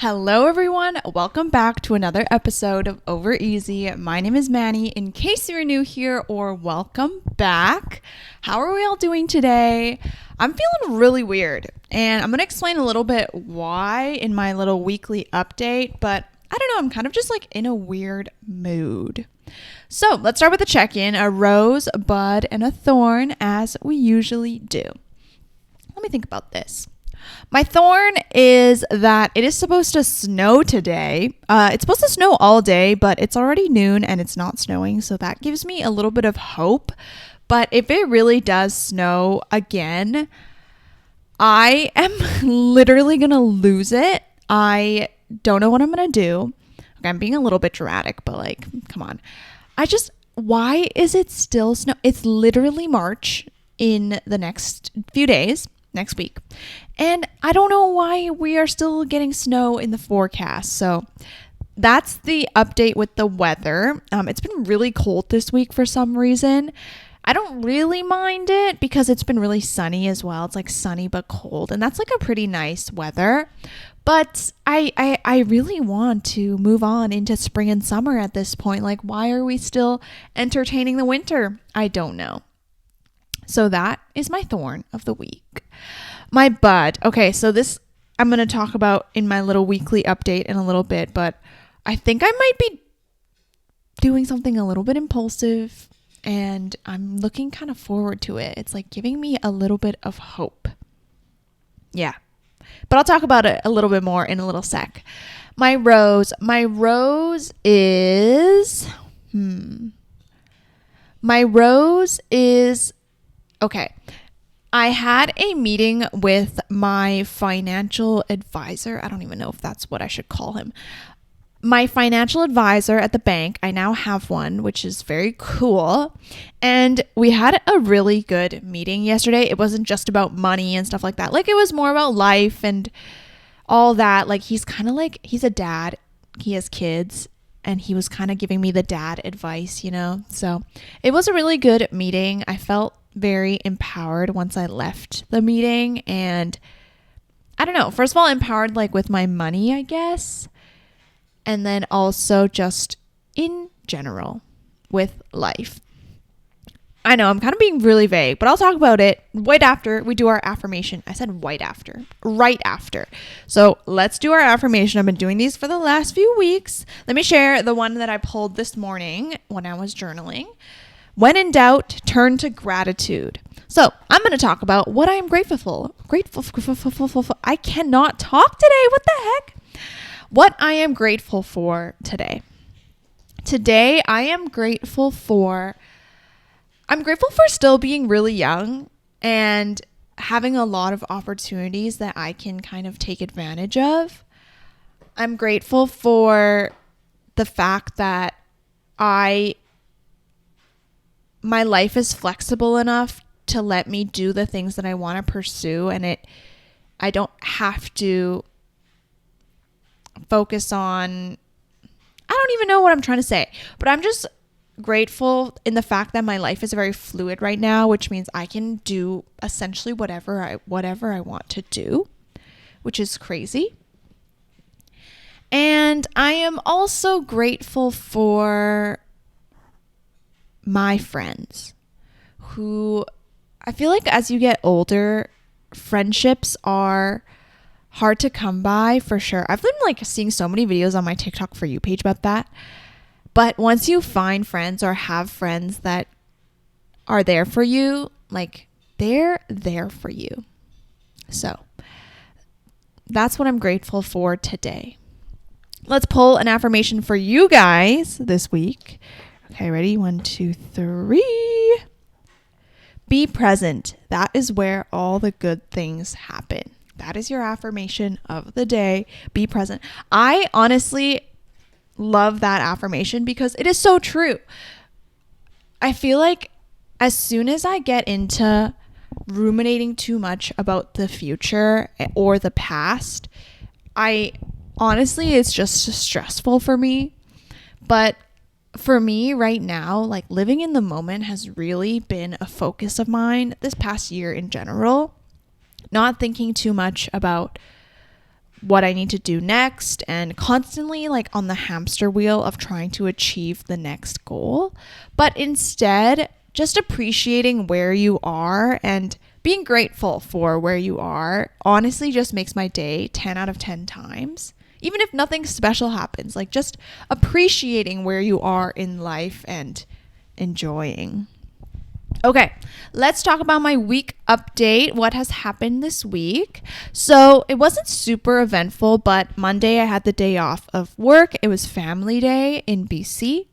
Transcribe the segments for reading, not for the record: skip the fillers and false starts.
Hello, everyone. Welcome back to another episode of Over Easy. My name is Manny. In case you're new here, or welcome back. How are we all doing today? I'm feeling really weird, and I'm going to explain a little bit why in my little weekly update, but I don't know, I'm kind of just like in a weird mood. So let's start with a check-in, a rose, a bud, and a thorn, as we usually do. Let me think about this. My thorn is that it is supposed to snow today. It's supposed to snow all day, but it's already noon and it's not snowing. So that gives me a little bit of hope. But if it really does snow again, I am literally going to lose it. I don't know what I'm going to do. Okay, I'm being a little bit dramatic, but like, come on. Why is it still snow? It's literally March in the next few days. Next week. And I don't know why we are still getting snow in the forecast. So that's the update with the weather. It's been really cold this week for some reason. I don't really mind it because it's been really sunny as well. It's like sunny but cold, and that's like a pretty nice weather. But I really want to move on into spring and summer at this point. Like, why are we still entertaining the winter? I don't know. So that is my thorn of the week. My bud. Okay, so this I'm going to talk about in my little weekly update in a little bit, but I think I might be doing something a little bit impulsive, and I'm looking kind of forward to it. It's like giving me a little bit of hope. Yeah. But I'll talk about it a little bit more in a little sec. My rose is okay. I had a meeting with my financial advisor. I don't even know if that's what I should call him. My financial advisor at the bank. I now have one, which is very cool. And we had a really good meeting yesterday. It wasn't just about money and stuff like that. Like, it was more about life and all that. Like, he's a dad. He has kids. And he was kind of giving me the dad advice, you know? So it was a really good meeting. I felt very empowered once I left the meeting. And I don't know, first of all, empowered like with my money, I guess. And then also just in general with life. I know I'm kind of being really vague, but I'll talk about it right after we do our affirmation. I said right after. So let's do our affirmation. I've been doing these for the last few weeks. Let me share the one that I pulled this morning when I was journaling. When in doubt, turn to gratitude. So I'm going to talk about what I am grateful for. I cannot talk today. What the heck? What I am grateful for today. Today, I'm grateful for still being really young and having a lot of opportunities that I can kind of take advantage of. I'm grateful for the fact that my life is flexible enough to let me do the things that I want to pursue, and I don't have to focus on, I don't even know what I'm trying to say, but I'm just grateful in the fact that my life is very fluid right now, which means I can do essentially whatever I want to do, which is crazy. And I am also grateful for my friends, who I feel like as you get older, friendships are hard to come by for sure. I've been like seeing so many videos on my TikTok For You page about that. But once you find friends or have friends that are there for you, like they're there for you. So that's what I'm grateful for today. Let's pull an affirmation for you guys this week. Okay, ready? 1, 2, 3. Be present. That is where all the good things happen. That is your affirmation of the day. Be present. I honestly love that affirmation because it is so true. I feel like as soon as I get into ruminating too much about the future or the past, it's just stressful for me. But for me right now, like living in the moment has really been a focus of mine this past year in general. Not thinking too much about what I need to do next, and constantly like on the hamster wheel of trying to achieve the next goal, but instead just appreciating where you are and being grateful for where you are honestly just makes my day 10 out of 10 times. Even if nothing special happens, like just appreciating where you are in life and enjoying. Okay, let's talk about my week update. What has happened this week? So it wasn't super eventful, but Monday I had the day off of work. It was family day in BC,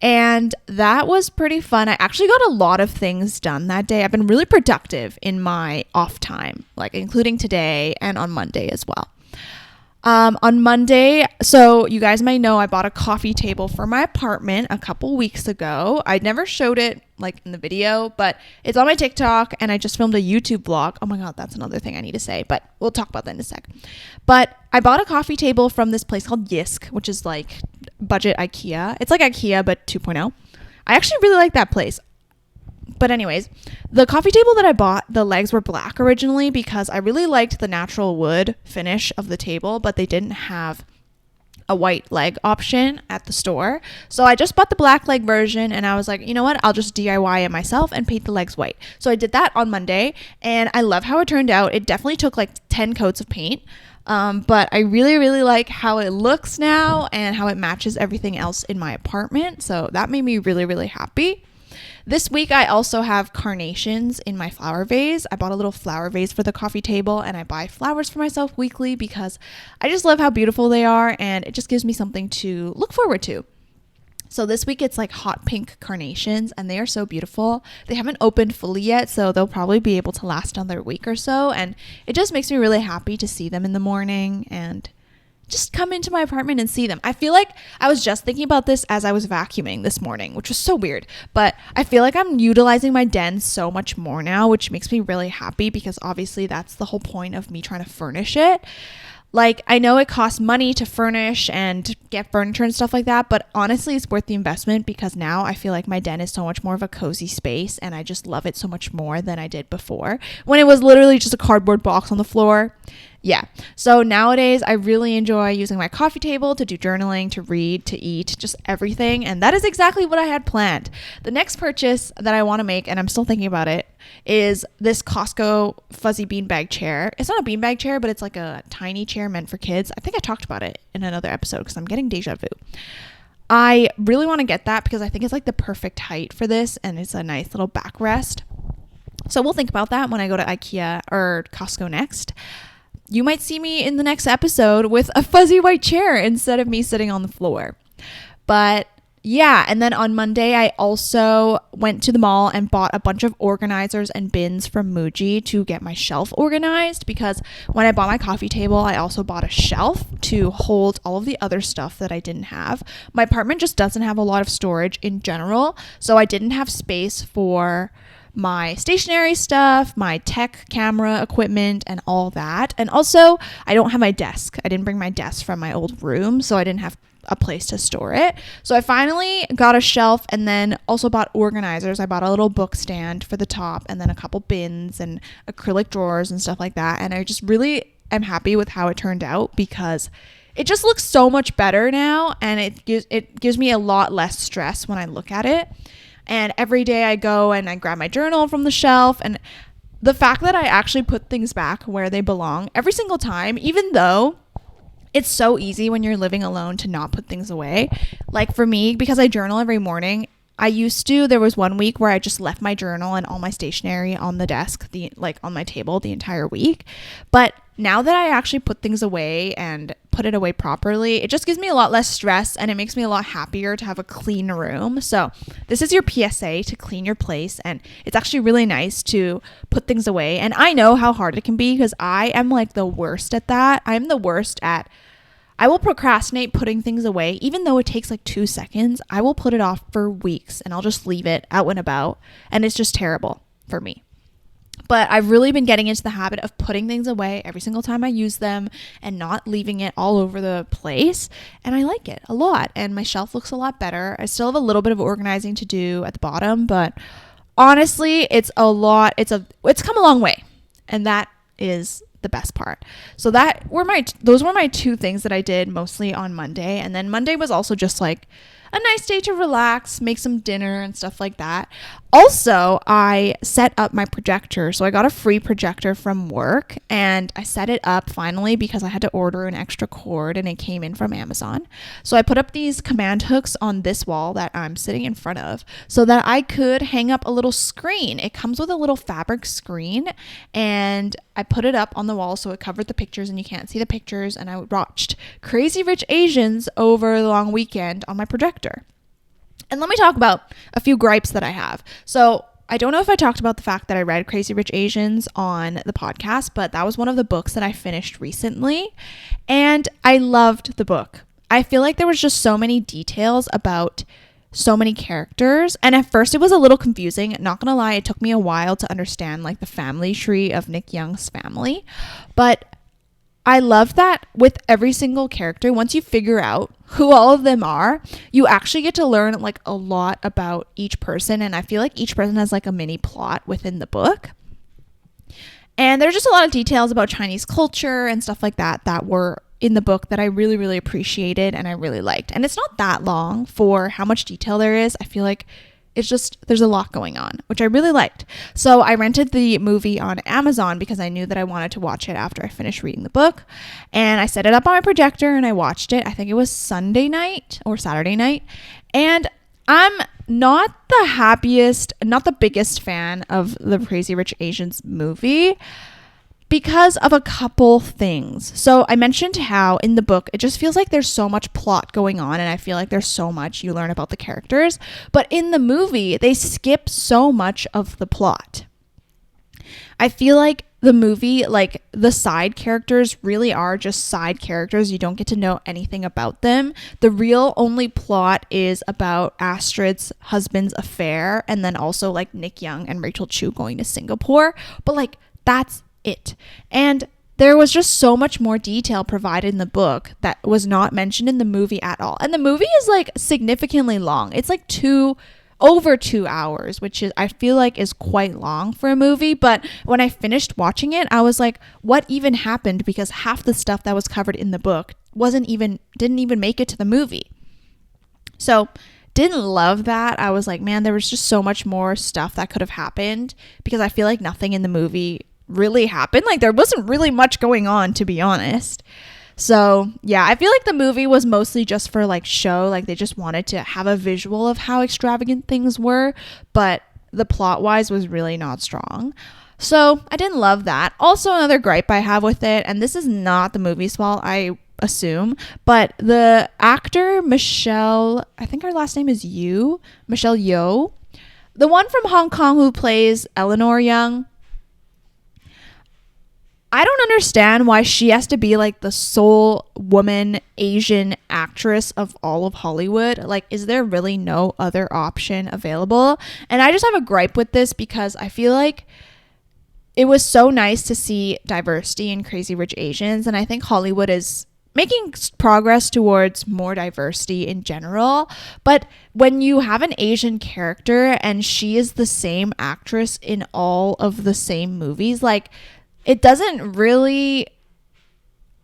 and that was pretty fun. I actually got a lot of things done that day. I've been really productive in my off time, like including today and on Monday as well. On Monday, so you guys might know I bought a coffee table for my apartment a couple weeks ago. I never showed it like in the video, but it's on my TikTok, and I just filmed a YouTube vlog. Oh my God, that's another thing I need to say, but we'll talk about that in a sec. But I bought a coffee table from this place called Yisk, which is like budget IKEA. It's like IKEA, but 2.0. I actually really like that place. But anyways, the coffee table that I bought, the legs were black originally because I really liked the natural wood finish of the table, but they didn't have a white leg option at the store. So I just bought the black leg version, and I was like, you know what? I'll just DIY it myself and paint the legs white. So I did that on Monday, and I love how it turned out. It definitely took like 10 coats of paint. But I really, really like how it looks now and how it matches everything else in my apartment. So that made me really, really happy. This week, I also have carnations in my flower vase. I bought a little flower vase for the coffee table, and I buy flowers for myself weekly because I just love how beautiful they are, and it just gives me something to look forward to. So this week, it's like hot pink carnations, and they are so beautiful. They haven't opened fully yet, so they'll probably be able to last another week or so, and it just makes me really happy to see them in the morning and just come into my apartment and see them. I feel like I was just thinking about this as I was vacuuming this morning, which was so weird, but I feel like I'm utilizing my den so much more now, which makes me really happy because obviously that's the whole point of me trying to furnish it. Like, I know it costs money to furnish and get furniture and stuff like that, but honestly, it's worth the investment because now I feel like my den is so much more of a cozy space, and I just love it so much more than I did before when it was literally just a cardboard box on the floor. Yeah. So nowadays I really enjoy using my coffee table to do journaling, to read, to eat, just everything. And that is exactly what I had planned. The next purchase that I want to make, and I'm still thinking about it, is this Costco fuzzy beanbag chair. It's not a beanbag chair, but it's like a tiny chair meant for kids. I think I talked about it in another episode because I'm getting deja vu. I really want to get that because I think it's like the perfect height for this, and it's a nice little backrest. So we'll think about that when I go to IKEA or Costco next. You might see me in the next episode with a fuzzy white chair instead of me sitting on the floor. But yeah, and then on Monday, I also went to the mall and bought a bunch of organizers and bins from Muji to get my shelf organized because when I bought my coffee table, I also bought a shelf to hold all of the other stuff that I didn't have. My apartment just doesn't have a lot of storage in general, so I didn't have space for my stationery stuff, my tech camera equipment, and all that. And also, I don't have my desk. I didn't bring my desk from my old room, so I didn't have a place to store it. So I finally got a shelf and then also bought organizers. I bought a little book stand for the top and then a couple bins and acrylic drawers and stuff like that. And I just really am happy with how it turned out because it just looks so much better now, and it gives me a lot less stress when I look at it. And every day I go and I grab my journal from the shelf, and the fact that I actually put things back where they belong every single time, even though it's so easy when you're living alone to not put things away. Like for me, because I journal every morning, there was one week where I just left my journal and all my stationery on the desk, on my table the entire week. But now that I actually put things away and put it away properly, it just gives me a lot less stress, and it makes me a lot happier to have a clean room. So this is your PSA to clean your place, and it's actually really nice to put things away. And I know how hard it can be because I am like the worst at that. I'm the worst at I will procrastinate putting things away, even though it takes like 2 seconds. I will put it off for weeks and I'll just leave it out and about, and it's just terrible for me. But I've really been getting into the habit of putting things away every single time I use them and not leaving it all over the place. And I like it a lot. And my shelf looks a lot better. I still have a little bit of organizing to do at the bottom, but honestly, it's a lot. It's come a long way. And that is the best part. So those were my two things that I did mostly on Monday. And then Monday was also just like a nice day to relax, make some dinner and stuff like that. Also, I set up my projector. So I got a free projector from work and I set it up finally because I had to order an extra cord and it came in from Amazon. So I put up these command hooks on this wall that I'm sitting in front of so that I could hang up a little screen. It comes with a little fabric screen and I put it up on the wall so it covered the pictures and you can't see the pictures. And I watched Crazy Rich Asians over the long weekend on my projector. And let me talk about a few gripes that I have. So I don't know if I talked about the fact that I read Crazy Rich Asians on the podcast, but that was one of the books that I finished recently. And I loved the book. I feel like there was just so many details about so many characters. And at first it was a little confusing. Not gonna lie, it took me a while to understand like the family tree of Nick Young's family. But I love that with every single character, once you figure out who all of them are, you actually get to learn like a lot about each person. And I feel like each person has like a mini plot within the book. And there's just a lot of details about Chinese culture and stuff like that that were in the book that I really, really appreciated and I really liked. And it's not that long for how much detail there is. I feel like it's just, there's a lot going on, which I really liked. So I rented the movie on Amazon because I knew that I wanted to watch it after I finished reading the book. And I set it up on my projector and I watched it. I think it was Sunday night or Saturday night. And I'm not the biggest fan of the Crazy Rich Asians movie because of a couple things. So I mentioned how in the book, it just feels like there's so much plot going on and I feel like there's so much you learn about the characters. But in the movie, they skip so much of the plot. I feel like the movie, like the side characters really are just side characters. You don't get to know anything about them. The real only plot is about Astrid's husband's affair and then also like Nick Young and Rachel Chu going to Singapore. But like that's it. And there was just so much more detail provided in the book that was not mentioned in the movie at all. And the movie is like significantly long. It's like over 2 hours, which is I feel like is quite long for a movie. But when I finished watching it, I was like, what even happened? Because half the stuff that was covered in the book didn't even make it to the movie. So didn't love that. I was like, man, there was just so much more stuff that could have happened because I feel like nothing in the movie really happened. Like there wasn't really much going on, to be honest. So yeah, I feel like the movie was mostly just for like show. Like they just wanted to have a visual of how extravagant things were, but the plot wise was really not strong. So I didn't love that. Also, another gripe I have with it, and this is not the movie's fault, I assume, but the actor Michelle, I think her last name is Michelle Yeoh, the one from Hong Kong who plays Eleanor Young, I don't understand why she has to be like the sole woman Asian actress of all of Hollywood. Like, is there really no other option available? And I just have a gripe with this because I feel like it was so nice to see diversity in Crazy Rich Asians. And I think Hollywood is making progress towards more diversity in general. But when you have an Asian character and she is the same actress in all of the same movies, like, it doesn't really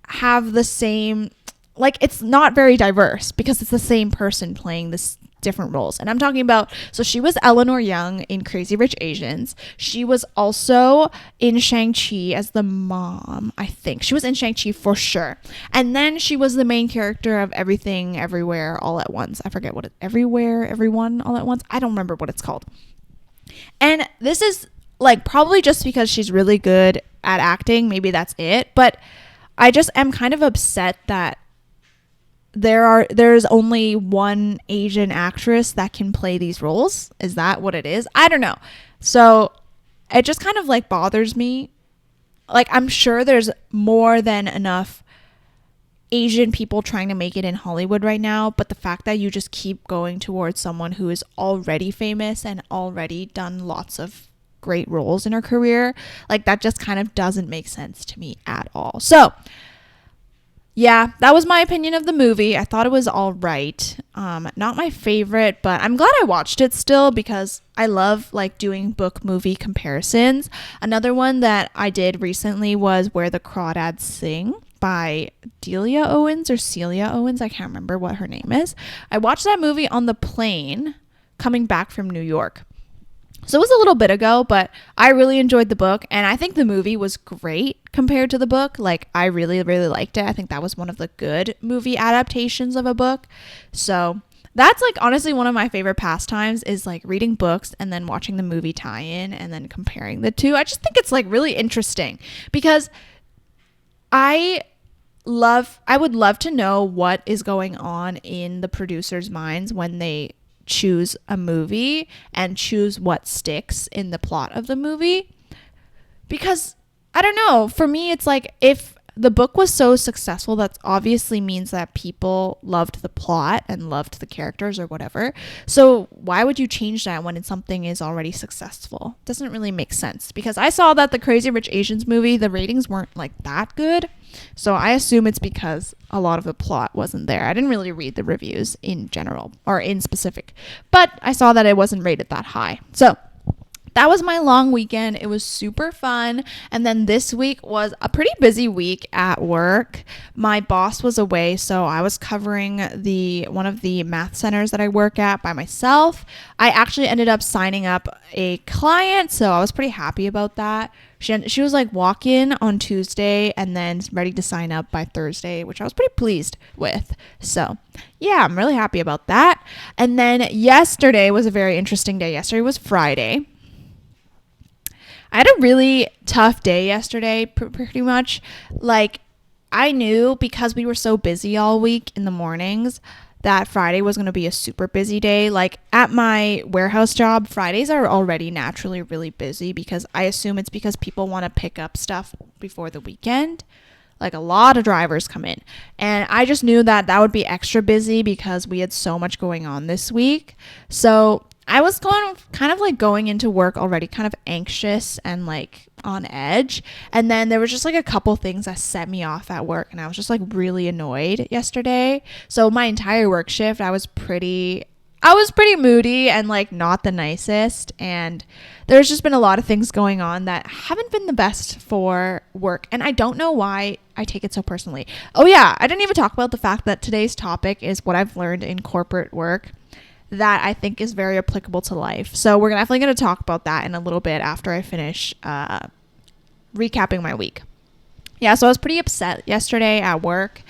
have the same, like, it's not very diverse because it's the same person playing this different roles. And I'm talking about, so she was Eleanor Young in Crazy Rich Asians. She was also in Shang-Chi as the mom, I think. She was in Shang-Chi for sure. And then she was the main character of Everything, Everywhere, All at Once. I forget what it, Everywhere, Everyone, All at Once. I don't remember what it's called. And this is like probably just because she's really good at acting, maybe that's it, but I just am kind of upset that there's only one Asian actress that can play these roles. Is that what it is? I don't know. So it just kind of like bothers me. Like, I'm sure there's more than enough Asian people trying to make it in Hollywood right now, but the fact that you just keep going towards someone who is already famous and already done lots of great roles in her career, like, that just kind of doesn't make sense to me at all. So yeah, that was my opinion of the movie. I thought it was all right. Not my favorite, but I'm glad I watched it still because I love like doing book movie comparisons. Another one that I did recently was Where the Crawdads Sing by Delia Owens or Celia Owens. I can't remember what her name is. I watched that movie on the plane coming back from New York. So it was a little bit ago, but I really enjoyed the book, and I think the movie was great compared to the book. Like, I really, really liked it. I think that was one of the good movie adaptations of a book. So that's like honestly one of my favorite pastimes is like reading books and then watching the movie tie-in and then comparing the two. I just think it's like really interesting because I would love to know what is going on in the producers' minds when they choose a movie and choose what sticks in the plot of the movie, because I don't know, for me it's like if the book was so successful, that obviously means that people loved the plot and loved the characters or whatever. So why would you change that when something is already successful? Doesn't really make sense, because I saw that the Crazy Rich Asians movie, the ratings weren't like that good. So I assume it's because a lot of the plot wasn't there. I didn't really read the reviews in general or in specific, but I saw that it wasn't rated that high. So that was my long weekend. It was super fun. And then this week was a pretty busy week at work. My boss was away, so I was covering one of the math centers that I work at by myself. I actually ended up signing up a client, so I was pretty happy about that. She was like walk in on Tuesday and then ready to sign up by Thursday, which I was pretty pleased with. So yeah, I'm really happy about that. And then yesterday was a very interesting day. Yesterday was Friday. I had a really tough day yesterday, pretty much. Like, I knew because we were so busy all week in the mornings that Friday was going to be a super busy day. Like, at my warehouse job, Fridays are already naturally really busy because I assume it's because people want to pick up stuff before the weekend. Like, a lot of drivers come in. And I just knew that that would be extra busy because we had so much going on this week. So I was kind of like going into work already kind of anxious and like on edge. And then there was just like a couple things that set me off at work, and I was just like really annoyed yesterday. So my entire work shift, I was pretty moody and like not the nicest. And there's just been a lot of things going on that haven't been the best for work. And I don't know why I take it so personally. Oh yeah, I didn't even talk about the fact that today's topic is what I've learned in corporate work that I think is very applicable to life. So we're definitely going to talk about that in a little bit after I finish recapping my week. Yeah, so I was pretty upset yesterday at work.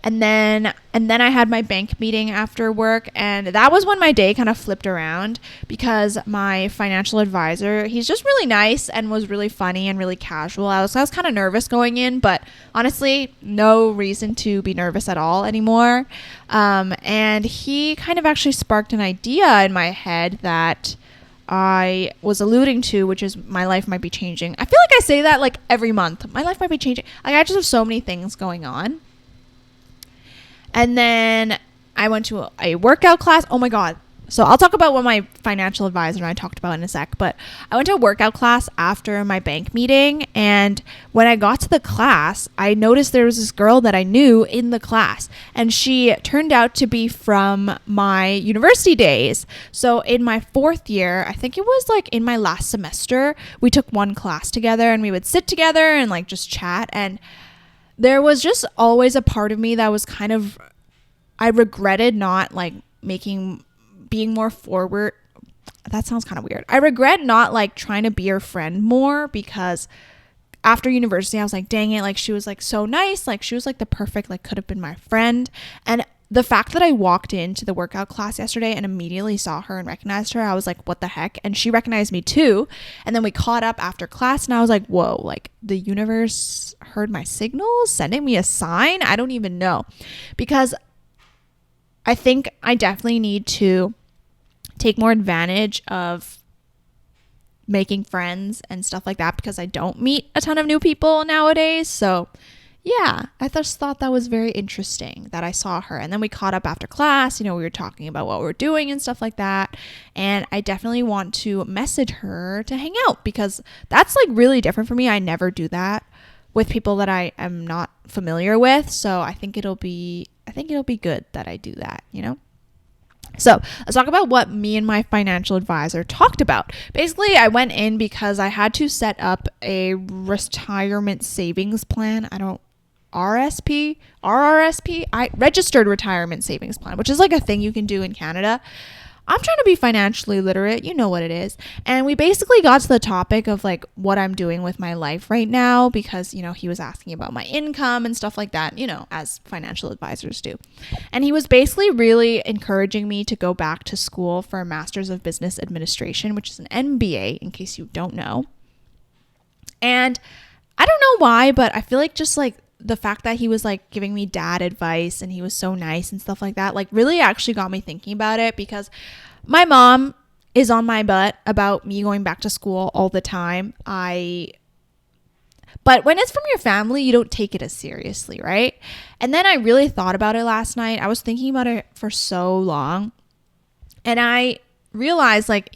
And then I had my bank meeting after work, and that was when my day kind of flipped around because my financial advisor, he's just really nice and was really funny and really casual. I was kind of nervous going in, but honestly, no reason to be nervous at all anymore. And he kind of actually sparked an idea in my head that I was alluding to, which is my life might be changing. I feel like I say that like every month. My life might be changing. Like, I just have so many things going on. And then I went to a workout class. Oh my God. So I'll talk about what my financial advisor and I talked about in a sec. But I went to a workout class after my bank meeting. And when I got to the class, I noticed there was this girl that I knew in the class. And she turned out to be from my university days. So in my fourth year, I think it was like in my last semester, we took one class together and we would sit together and like just chat. And there was just always a part of me that was kind of, I regretted not like being more forward. That sounds kind of weird. I regret not like trying to be her friend more, because after university, I was like, dang it. Like, she was like so nice. Like, she was like the perfect, like could have been my friend. And the fact that I walked into the workout class yesterday and immediately saw her and recognized her, I was like, what the heck? And she recognized me too. And then we caught up after class and I was like, whoa, like the universe heard my signals, sending me a sign. I don't even know, because I think I definitely need to take more advantage of making friends and stuff like that, because I don't meet a ton of new people nowadays. So yeah, I just thought that was very interesting that I saw her. And then we caught up after class. You know, we were talking about what we're doing and stuff like that. And I definitely want to message her to hang out, because that's like really different for me. I never do that with people that I am not familiar with. So I think it'll be good that I do that, you know? So let's talk about what me and my financial advisor talked about. Basically, I went in because I had to set up a retirement savings plan. Registered retirement savings plan, which is like a thing you can do in Canada. I'm trying to be financially literate. You know what it is. And we basically got to the topic of like what I'm doing with my life right now because, he was asking about my income and stuff like that, as financial advisors do. And he was basically really encouraging me to go back to school for a Master's of Business Administration, which is an MBA, in case you don't know. And I don't know why, but I feel like just like the fact that he was like giving me dad advice and he was so nice and stuff like that, like really actually got me thinking about it, because my mom is on my butt about me going back to school all the time. But when it's from your family, you don't take it as seriously, right? And then I really thought about it last night. I was thinking about it for so long, and I realized like,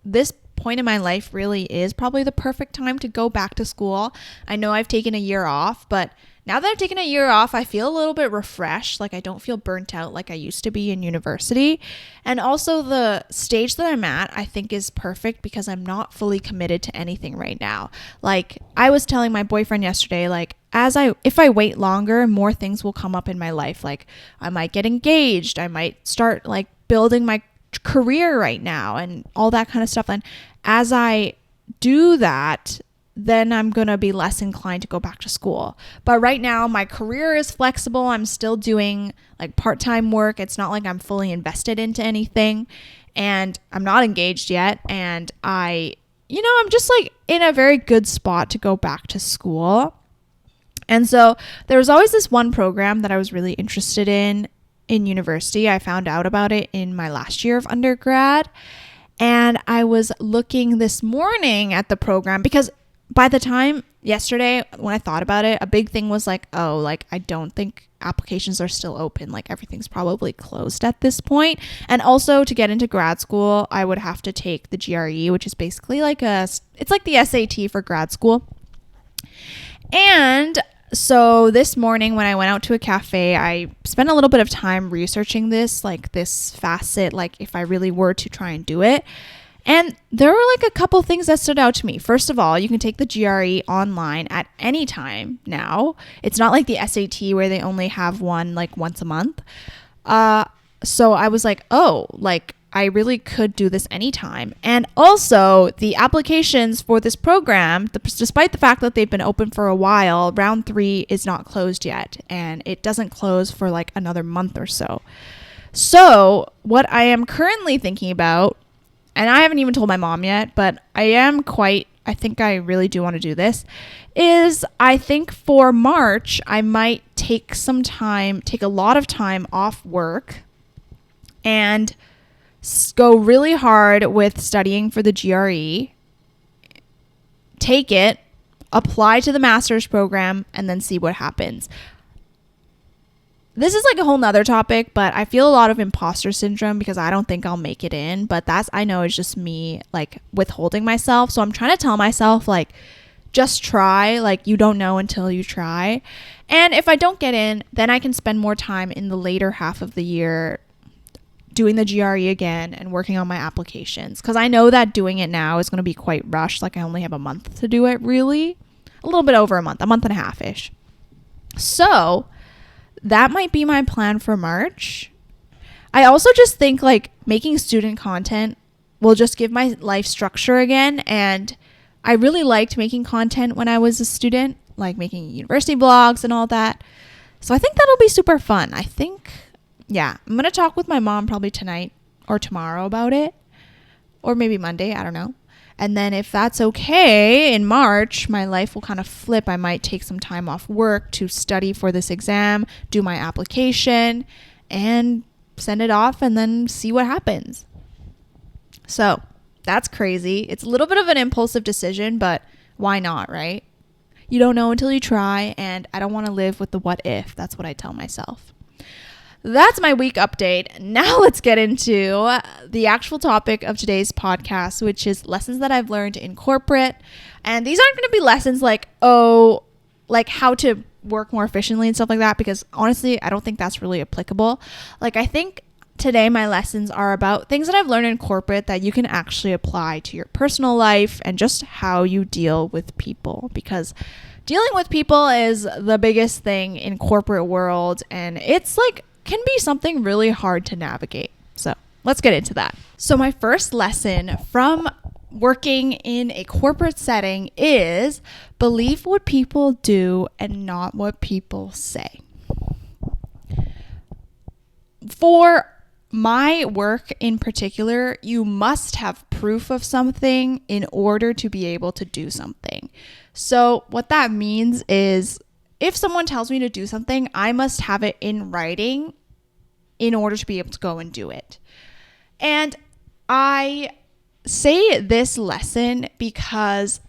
this point in my life really is probably the perfect time to go back to school. I know I've taken a year off, but now that I've taken a year off, I feel a little bit refreshed. Like I don't feel burnt out like I used to be in university. And also the stage that I'm at, I think is perfect because I'm not fully committed to anything right now. Like I was telling my boyfriend yesterday, like if I wait longer, more things will come up in my life. Like I might get engaged. I might start like building my career right now and all that kind of stuff. And as I do that, then I'm going to be less inclined to go back to school. But right now my career is flexible. I'm still doing like part-time work. It's not like I'm fully invested into anything, and I'm not engaged yet. And I'm just like in a very good spot to go back to school. And so there was always this one program that I was really interested in university. I found out about it in my last year of undergrad. And I was looking this morning at the program because by the time yesterday, when I thought about it, a big thing was like, oh, like I don't think applications are still open. Like everything's probably closed at this point. And also to get into grad school, I would have to take the GRE, which is basically it's like the SAT for grad school. And so this morning when I went out to a cafe, I spent a little bit of time researching this facet, like if I really were to try and do it. And there were like a couple things that stood out to me. First of all, you can take the GRE online at any time now. It's not like the SAT where they only have one like once a month. So I was like, oh, like I really could do this anytime. And also the applications for this program, despite the fact that they've been open for a while, round 3 is not closed yet. And it doesn't close for like another month or so. So what I am currently thinking about, and I haven't even told my mom yet, but I think I really do want to do this, is I think for March, I might take a lot of time off work and go really hard with studying for the GRE, take it, apply to the master's program, and then see what happens. This is like a whole nother topic, but I feel a lot of imposter syndrome because I don't think I'll make it in. But I know it's just me like withholding myself. So I'm trying to tell myself like, just try, like you don't know until you try. And if I don't get in, then I can spend more time in the later half of the year doing the GRE again and working on my applications. Because I know that doing it now is going to be quite rushed. Like I only have a month to do it, really. A little bit over a month and a half-ish. So that might be my plan for March. I also just think like making student content will just give my life structure again. And I really liked making content when I was a student, like making university vlogs and all that. So I think that'll be super fun. I'm going to talk with my mom probably tonight or tomorrow about it, or maybe Monday. I don't know. And then if that's okay, in March, my life will kind of flip. I might take some time off work to study for this exam, do my application, and send it off and then see what happens. So that's crazy. It's a little bit of an impulsive decision, but why not, right? You don't know until you try, and I don't want to live with the what if. That's what I tell myself. That's my week update. Now let's get into the actual topic of today's podcast, which is lessons that I've learned in corporate. And these aren't going to be lessons like, like how to work more efficiently and stuff like that, because honestly, I don't think that's really applicable. Like I think today my lessons are about things that I've learned in corporate that you can actually apply to your personal life and just how you deal with people, because dealing with people is the biggest thing in corporate world, and it's like can be something really hard to navigate. So let's get into that. So my first lesson from working in a corporate setting is believe what people do and not what people say. For my work in particular, you must have proof of something in order to be able to do something. So what that means is if someone tells me to do something, I must have it in writing in order to be able to go and do it. And I say this lesson because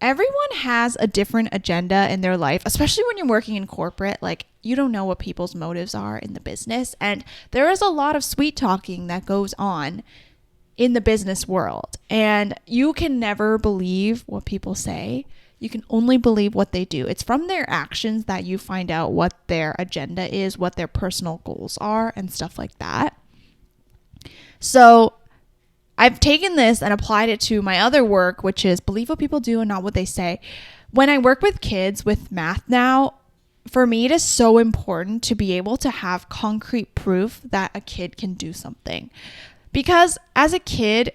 everyone has a different agenda in their life, especially when you're working in corporate. Like, you don't know what people's motives are in the business. And there is a lot of sweet talking that goes on in the business world. And you can never believe what people say. You can only believe what they do. It's from their actions that you find out what their agenda is, what their personal goals are, and stuff like that. So I've taken this and applied it to my other work, which is believe what people do and not what they say. When I work with kids with math now, for me, it is so important to be able to have concrete proof that a kid can do something. Because as a kid,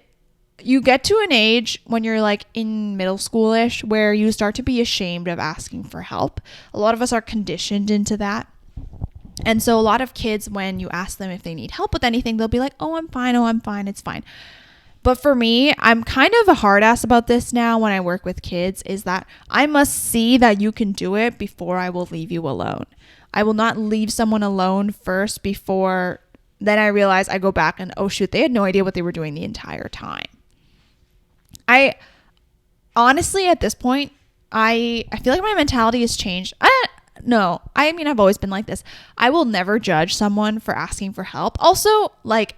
you get to an age when you're like in middle schoolish where you start to be ashamed of asking for help. A lot of us are conditioned into that. And so a lot of kids, when you ask them if they need help with anything, they'll be like, oh, I'm fine, it's fine. But for me, I'm kind of a hard ass about this now when I work with kids, is that I must see that you can do it before I will leave you alone. I will not leave someone alone first before then I realize I go back and, oh shoot, they had no idea what they were doing the entire time. I honestly, at this point, I feel like my mentality has changed. No, I mean, I've always been like this. I will never judge someone for asking for help. Also, like,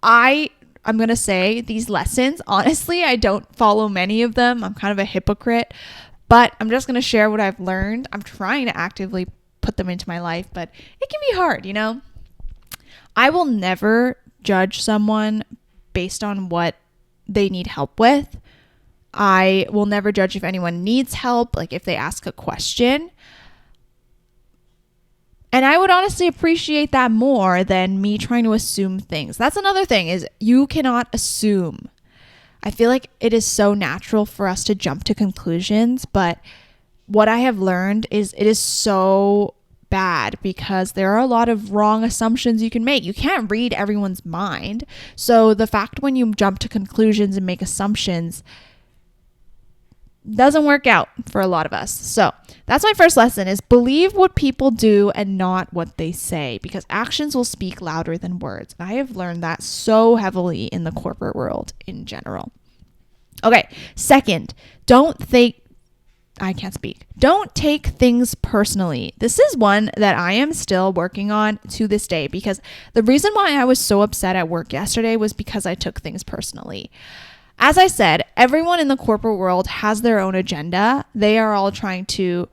I'm going to say these lessons, honestly, I don't follow many of them. I'm kind of a hypocrite, but I'm just going to share what I've learned. I'm trying to actively put them into my life, but it can be hard, you know? I will never judge someone based on what they need help with. I will never judge if anyone needs help, like if they ask a question. And I would honestly appreciate that more than me trying to assume things. That's another thing, is you cannot assume. I feel like it is so natural for us to jump to conclusions, but what I have learned is it is so bad because there are a lot of wrong assumptions you can make. You can't read everyone's mind. So the fact when you jump to conclusions and make assumptions doesn't work out for a lot of us. So that's my first lesson, is believe what people do and not what they say, because actions will speak louder than words. I have learned that so heavily in the corporate world in general. Okay, second, don't take things personally. This is one that I am still working on to this day, because the reason why I was so upset at work yesterday was because I took things personally. As I said, everyone in the corporate world has their own agenda. They are all trying to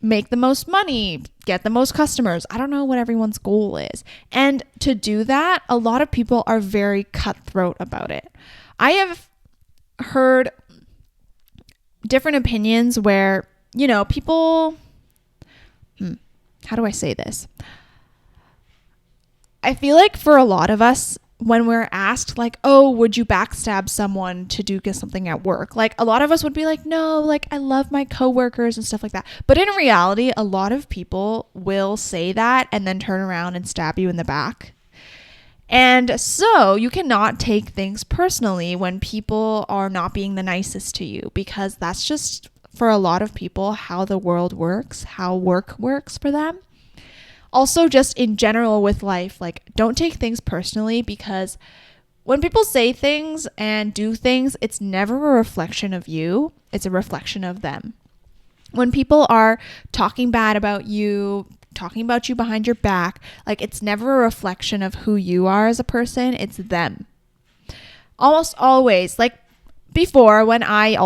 make the most money, get the most customers. I don't know what everyone's goal is. And to do that, a lot of people are very cutthroat about it. I have heard different opinions where, you know, people, how do I say this? I feel like for a lot of us, when we're asked like, oh, would you backstab someone to do something at work? Like, a lot of us would be like, no, like, I love my coworkers and stuff like that. But in reality, a lot of people will say that and then turn around and stab you in the back. And so you cannot take things personally when people are not being the nicest to you, because that's just, for a lot of people, how the world works, how work works for them. Also, just in general with life, like, don't take things personally, because when people say things and do things, it's never a reflection of you. It's a reflection of them. When people are talking bad about you, talking about you behind your back, like, it's never a reflection of who you are as a person. It's them. Almost always, like, before, when I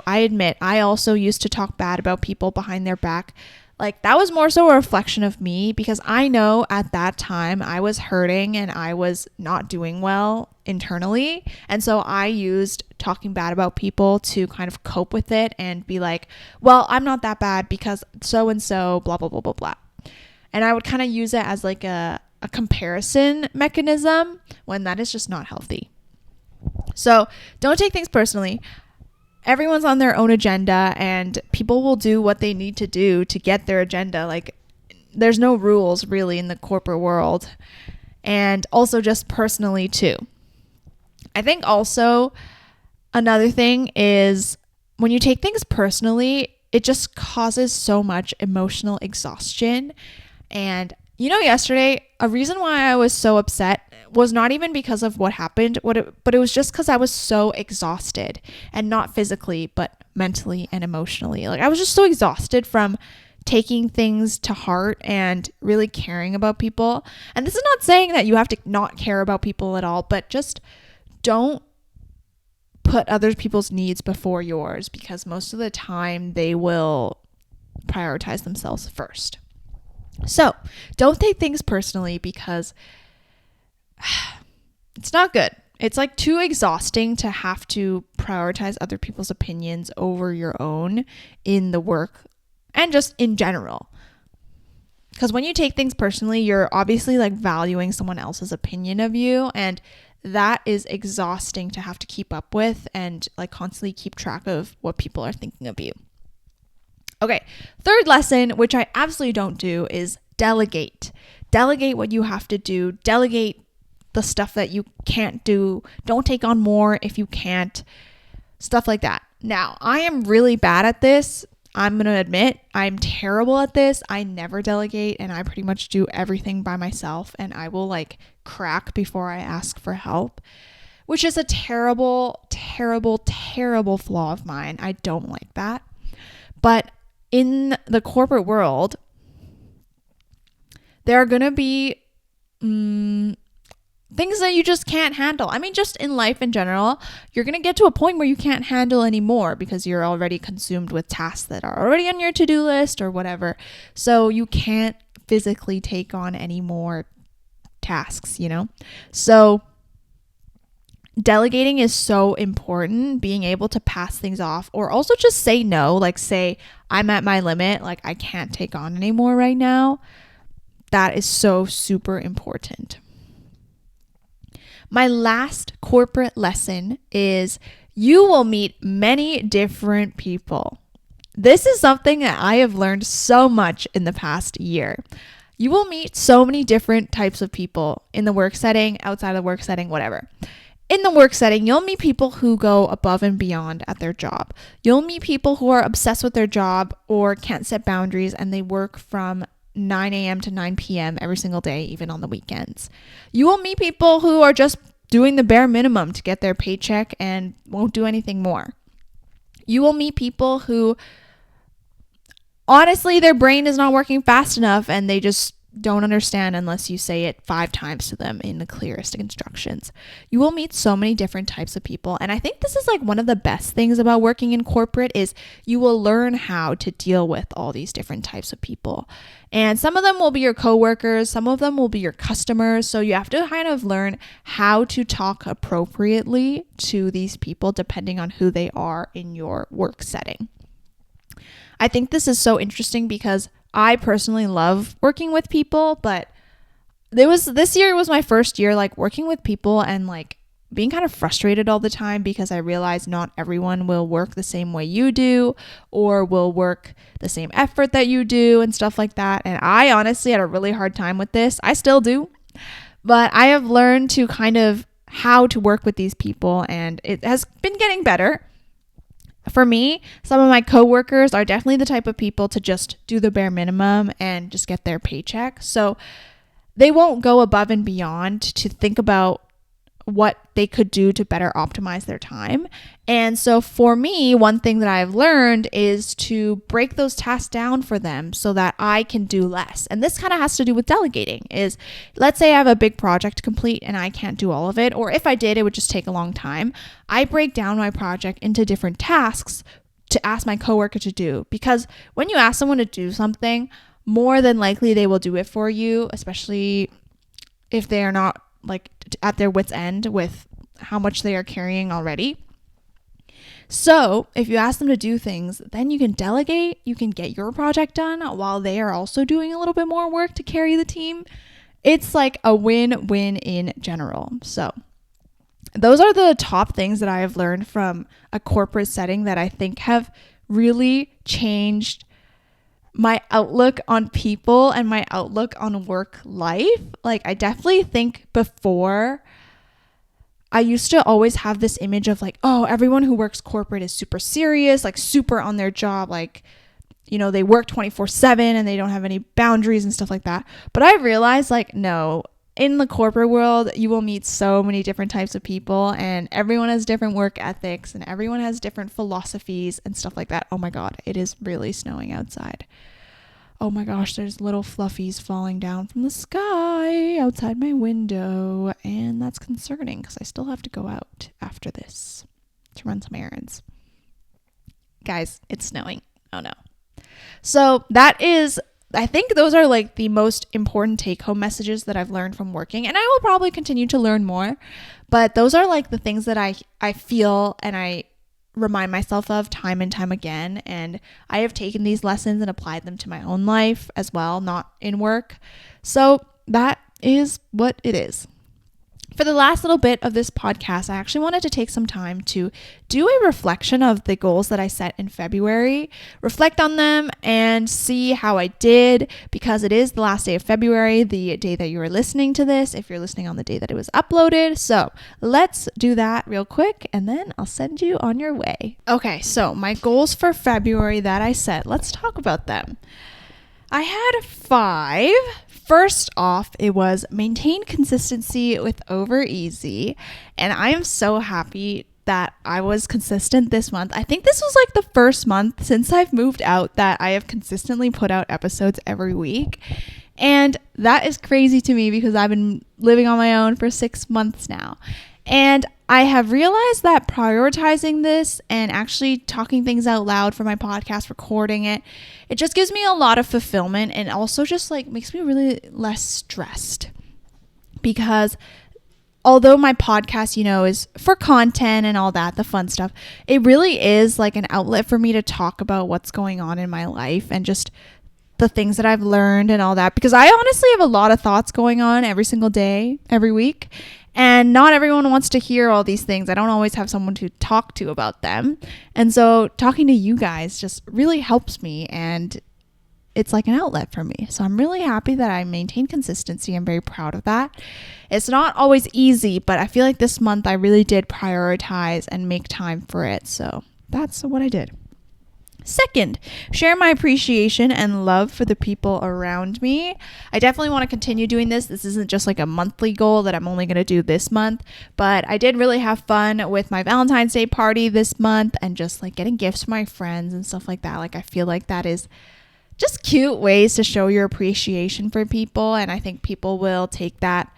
admit I also used to talk bad about people behind their back. Like, that was more so a reflection of me, because I know at that time I was hurting and I was not doing well internally. And so I used talking bad about people to kind of cope with it and be like, well, I'm not that bad because so and so, blah, blah, blah, blah, blah. And I would kind of use it as like a comparison mechanism, when that is just not healthy. So don't take things personally. Everyone's on their own agenda, and people will do what they need to do to get their agenda. Like, there's no rules really in the corporate world. And also just personally too. I think also another thing is, when you take things personally, it just causes so much emotional exhaustion. And yesterday, a reason why I was so upset was not even because of what happened, but it was just because I was so exhausted, and not physically, but mentally and emotionally. Like, I was just so exhausted from taking things to heart and really caring about people. And this is not saying that you have to not care about people at all, but just don't put other people's needs before yours, because most of the time they will prioritize themselves first. So don't take things personally, because it's not good. It's like too exhausting to have to prioritize other people's opinions over your own in the work and just in general. Because when you take things personally, you're obviously like valuing someone else's opinion of you, and that is exhausting to have to keep up with and like constantly keep track of what people are thinking of you. Okay, third lesson, which I absolutely don't do, is delegate. Delegate what you have to do. Delegate the stuff that you can't do. Don't take on more if you can't. Stuff like that. Now, I am really bad at this. I'm going to admit I'm terrible at this. I never delegate, and I pretty much do everything by myself, and I will like crack before I ask for help, which is a terrible, terrible, terrible flaw of mine. I don't like that. But in the corporate world, there are going to be things that you just can't handle. I mean, just in life in general, you're going to get to a point where you can't handle anymore because you're already consumed with tasks that are already on your to-do list or whatever. So you can't physically take on any more tasks, So delegating is so important, being able to pass things off, or also just say no, like say, I'm at my limit, like I can't take on anymore right now. That is so super important. My last corporate lesson is you will meet many different people. This is something that I have learned so much in the past year. You will meet so many different types of people in the work setting, outside of the work setting, whatever. In the work setting, you'll meet people who go above and beyond at their job. You'll meet people who are obsessed with their job or can't set boundaries, and they work from 9 a.m. to 9 p.m. every single day, even on the weekends. You will meet people who are just doing the bare minimum to get their paycheck and won't do anything more. You will meet people who, honestly, their brain is not working fast enough, and they just don't understand unless you say it 5 times to them in the clearest instructions. You will meet so many different types of people. And I think this is like one of the best things about working in corporate is you will learn how to deal with all these different types of people. And some of them will be your coworkers, some of them will be your customers. So you have to kind of learn how to talk appropriately to these people depending on who they are in your work setting. I think this is so interesting because I personally love working with people, but this year was my first year like working with people and like being kind of frustrated all the time because I realized not everyone will work the same way you do or will work the same effort that you do and stuff like that. And I honestly had a really hard time with this. I still do, but I have learned to kind of how to work with these people, and it has been getting better. For me, some of my coworkers are definitely the type of people to just do the bare minimum and just get their paycheck. So they won't go above and beyond to think about what they could do to better optimize their time. And so for me, one thing that I've learned is to break those tasks down for them so that I can do less. And this kind of has to do with delegating. Is let's say I have a big project to complete and I can't do all of it, or if I did, it would just take a long time. I break down my project into different tasks to ask my coworker to do, because when you ask someone to do something, more than likely they will do it for you, especially if they are not like at their wits' end with how much they are carrying already. So if you ask them to do things, then you can delegate, you can get your project done while they are also doing a little bit more work to carry the team. It's like a win-win in general. So those are the top things that I have learned from a corporate setting that I think have really changed my outlook on people and my outlook on work life. Like, I definitely think before, I used to always have this image of like, oh, everyone who works corporate is super serious, like super on their job, like, you know, they work 24/7 and they don't have any boundaries and stuff like that. But I realized like, no, in the corporate world, you will meet so many different types of people, and everyone has different work ethics and everyone has different philosophies and stuff like that. Oh my God, it is really snowing outside. Oh my gosh, there's little fluffies falling down from the sky outside my window, and that's concerning because I still have to go out after this to run some errands. Guys, it's snowing. Oh no. So I think those are like the most important take-home messages that I've learned from working, and I will probably continue to learn more, but those are like the things that I feel and I remind myself of time and time again. And I have taken these lessons and applied them to my own life as well, not in work. So that is what it is. For the last little bit of this podcast, I actually wanted to take some time to do a reflection of the goals that I set in February, reflect on them and see how I did, because it is the last day of February, the day that you are listening to this, if you're listening on the day that it was uploaded. So let's do that real quick and then I'll send you on your way. Okay, so my goals for February that I set, let's talk about them. I had 5. First off, it was maintain consistency with Over Easy, and I am so happy that I was consistent this month. I think this was like the first month since I've moved out that I have consistently put out episodes every week, and that is crazy to me because I've been living on my own for 6 months now. And I have realized that prioritizing this and actually talking things out loud for my podcast, recording it, it just gives me a lot of fulfillment, and also just like makes me really less stressed. Because although my podcast, you know, is for content and all that, the fun stuff, it really is like an outlet for me to talk about what's going on in my life and just the things that I've learned and all that. Because I honestly have a lot of thoughts going on every single day, every week. And not everyone wants to hear all these things. I don't always have someone to talk to about them. And so talking to you guys just really helps me, and it's like an outlet for me. So I'm really happy that I maintain consistency. I'm very proud of that. It's not always easy, but I feel like this month I really did prioritize and make time for it. So that's what I did. Second, share my appreciation and love for the people around me. I definitely want to continue doing this. This isn't just like a monthly goal that I'm only going to do this month, but I did really have fun with my Valentine's Day party this month and just like getting gifts from my friends and stuff like that. Like, I feel like that is just cute ways to show your appreciation for people, and I think people will take that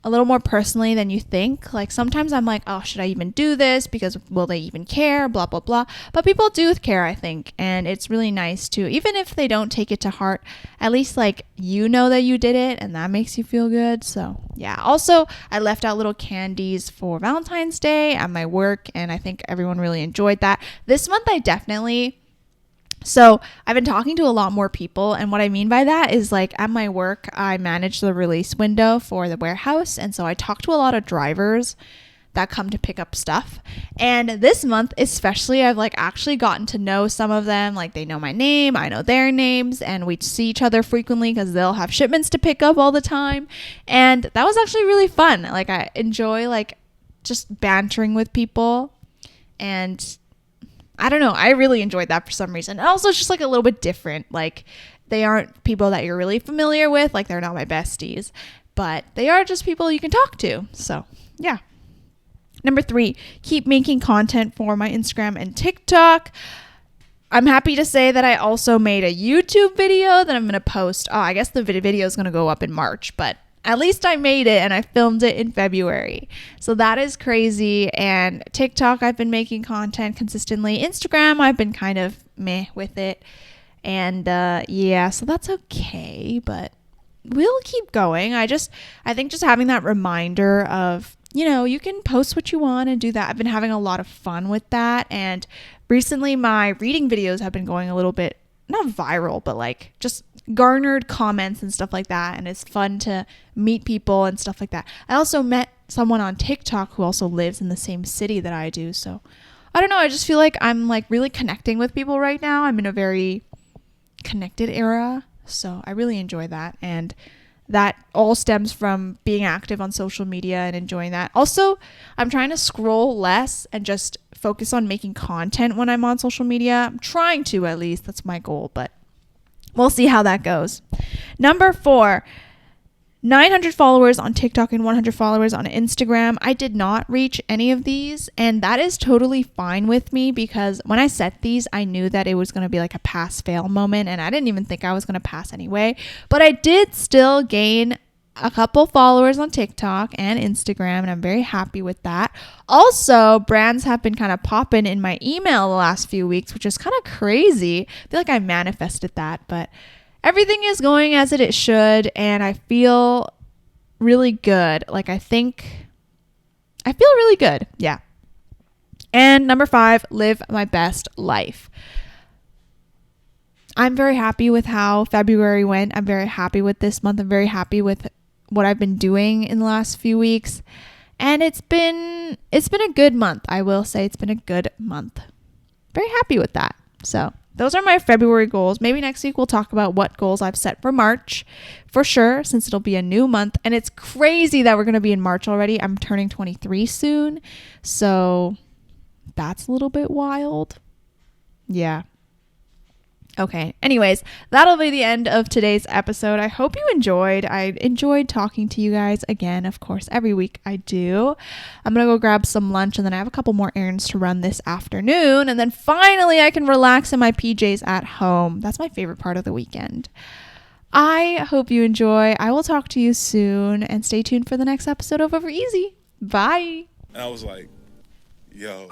a little more personally than you think. Like, sometimes I'm like, oh, should I even do this? Because will they even care? Blah, blah, blah. But people do care, I think. And it's really nice to, even if they don't take it to heart, at least like you know that you did it and that makes you feel good. So yeah. Also, I left out little candies for Valentine's Day at my work, and I think everyone really enjoyed that. This month So I've been talking to a lot more people, and what I mean by that is like at my work, I manage the release window for the warehouse, and so I talk to a lot of drivers that come to pick up stuff. And this month especially, I've like actually gotten to know some of them. Like, they know my name, I know their names, and we see each other frequently because they'll have shipments to pick up all the time. And that was actually really fun. Like, I enjoy like just bantering with people, and I don't know, I really enjoyed that for some reason. And also, it's just like a little bit different. Like, they aren't people that you're really familiar with. Like, they're not my besties, but they are just people you can talk to. So yeah. Number 3, keep making content for my Instagram and TikTok. I'm happy to say that I also made a YouTube video that I'm going to post. Oh, I guess the video is going to go up in March, but at least I made it, and I filmed it in February. So that is crazy. And TikTok, I've been making content consistently. Instagram, I've been kind of meh with it. And yeah, so that's okay, but we'll keep going. I think just having that reminder of, you can post what you want and do that. I've been having a lot of fun with that. And recently my reading videos have been going a little bit, not viral, but like just garnered comments and stuff like that. And it's fun to meet people and stuff like that. I also met someone on TikTok who also lives in the same city that I do. So I don't know. I just feel like I'm like really connecting with people right now. I'm in a very connected era. So I really enjoy that. And that all stems from being active on social media and enjoying that. Also, I'm trying to scroll less and just focus on making content when I'm on social media. I'm trying to, at least. That's my goal, but we'll see how that goes. Number 4, 900 followers on TikTok and 100 followers on Instagram. I did not reach any of these, and that is totally fine with me because when I set these, I knew that it was going to be like a pass-fail moment, and I didn't even think I was going to pass anyway. But I did still gain a couple followers on TikTok and Instagram, and I'm very happy with that. Also, brands have been kind of popping in my email the last few weeks, which is kind of crazy. I feel like I manifested that, but everything is going as it should, and I feel really good. Like, I feel really good. Yeah. And number 5, live my best life. I'm very happy with how February went. I'm very happy with this month. I'm very happy with what I've been doing in the last few weeks. And it's been a good month. I will say it's been a good month. Very happy with that. So those are my February goals. Maybe next week we'll talk about what goals I've set for March for sure, since it'll be a new month. And it's crazy that we're going to be in March already. I'm turning 23 soon. So that's a little bit wild. Yeah. Okay. Anyways, that'll be the end of today's episode. I hope you enjoyed. I enjoyed talking to you guys again. Of course, every week I do. I'm going to go grab some lunch, and then I have a couple more errands to run this afternoon. And then finally I can relax in my PJs at home. That's my favorite part of the weekend. I hope you enjoy. I will talk to you soon, and stay tuned for the next episode of Over Easy. Bye. And I was like, yo.